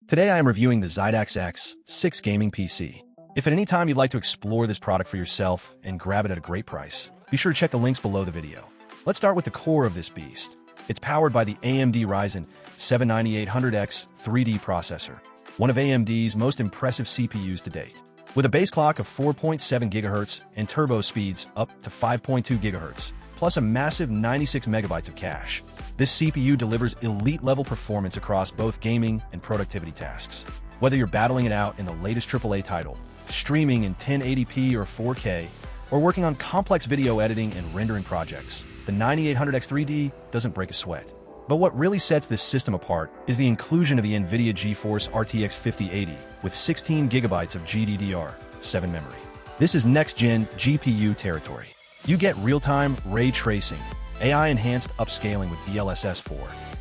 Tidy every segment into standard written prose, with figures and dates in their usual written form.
Today I am reviewing the XIDAX X-6 Gaming PC. If at any time you'd like to explore this product for yourself and grab it at a great price, be sure to check the links below the video. Let's start with the core of this beast. It's powered by the AMD Ryzen 9800X3D processor, one of AMD's most impressive CPUs to date. With a base clock of 4.7 GHz and turbo speeds up to 5.2 GHz, plus a massive 96 MB of cache, this CPU delivers elite-level performance across both gaming and productivity tasks. Whether you're battling it out in the latest AAA title, streaming in 1080p or 4K, or working on complex video editing and rendering projects, the 9800X3D doesn't break a sweat. But what really sets this system apart is the inclusion of the NVIDIA GeForce RTX 5080 with 16 GB of GDDR5 memory. This is next-gen GPU territory. You get real-time ray tracing, AI-enhanced upscaling with DLSS 4,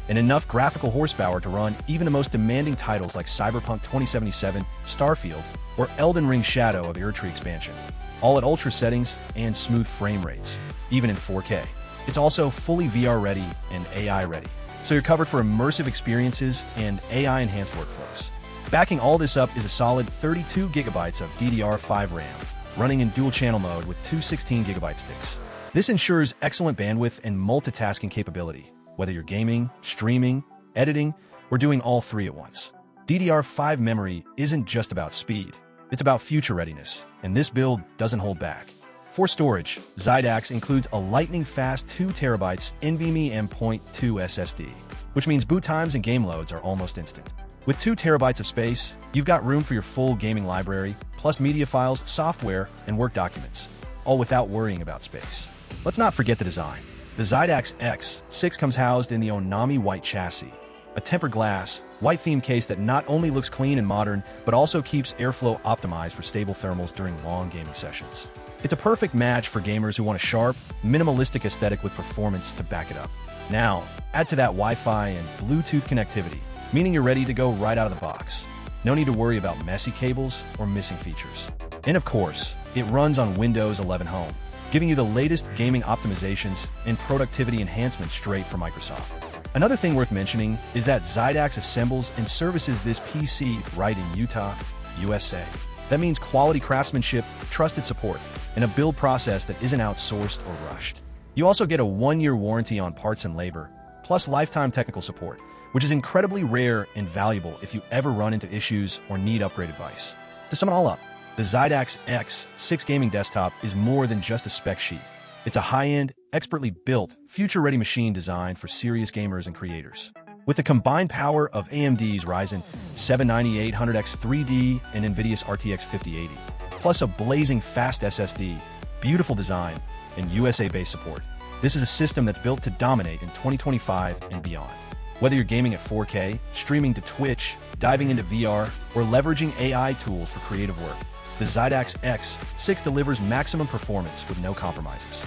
and enough graphical horsepower to run even the most demanding titles like Cyberpunk 2077, Starfield, or Elden Ring Shadow of Erdtree expansion, all at ultra settings and smooth frame rates, even in 4K. It's also fully VR-ready and AI-ready, so you're covered for immersive experiences and AI-enhanced workflows. Backing all this up is a solid 32 GB of DDR5 RAM, running in dual-channel mode with two 16-GB sticks. This ensures excellent bandwidth and multitasking capability, whether you're gaming, streaming, editing, or doing all three at once. DDR5 memory isn't just about speed, it's about future readiness, and this build doesn't hold back. For storage, XIDAX includes a lightning-fast 2 TB NVMe M.2 SSD, which means boot times and game loads are almost instant. With 2 TB of space, you've got room for your full gaming library, plus media files, software, and work documents, all without worrying about space. Let's not forget the design. The XIDAX X-6 comes housed in the Onami white chassis, a tempered glass, white-themed case that not only looks clean and modern, but also keeps airflow optimized for stable thermals during long gaming sessions. It's a perfect match for gamers who want a sharp, minimalistic aesthetic with performance to back it up. Now, add to that Wi-Fi and Bluetooth connectivity, meaning you're ready to go right out of the box. No need to worry about messy cables or missing features. And of course, it runs on Windows 11 Home, giving you the latest gaming optimizations and productivity enhancements straight from Microsoft. Another thing worth mentioning is that XIDAX assembles and services this PC right in Utah, USA. That means quality craftsmanship, trusted support, and a build process that isn't outsourced or rushed. You also get a 1-year warranty on parts and labor, plus lifetime technical support, which is incredibly rare and valuable if you ever run into issues or need upgrade advice. To sum it all up, the XIDAX X-6 Gaming Desktop is more than just a spec sheet. It's a high-end, expertly built, future-ready machine designed for serious gamers and creators. With the combined power of AMD's Ryzen 9800X3D and NVIDIA's RTX 5080, plus a blazing fast SSD, beautiful design, and USA-based support, this is a system that's built to dominate in 2025 and beyond. Whether you're gaming at 4K, streaming to Twitch, diving into VR, or leveraging AI tools for creative work, the XIDAX X-6 delivers maximum performance with no compromises.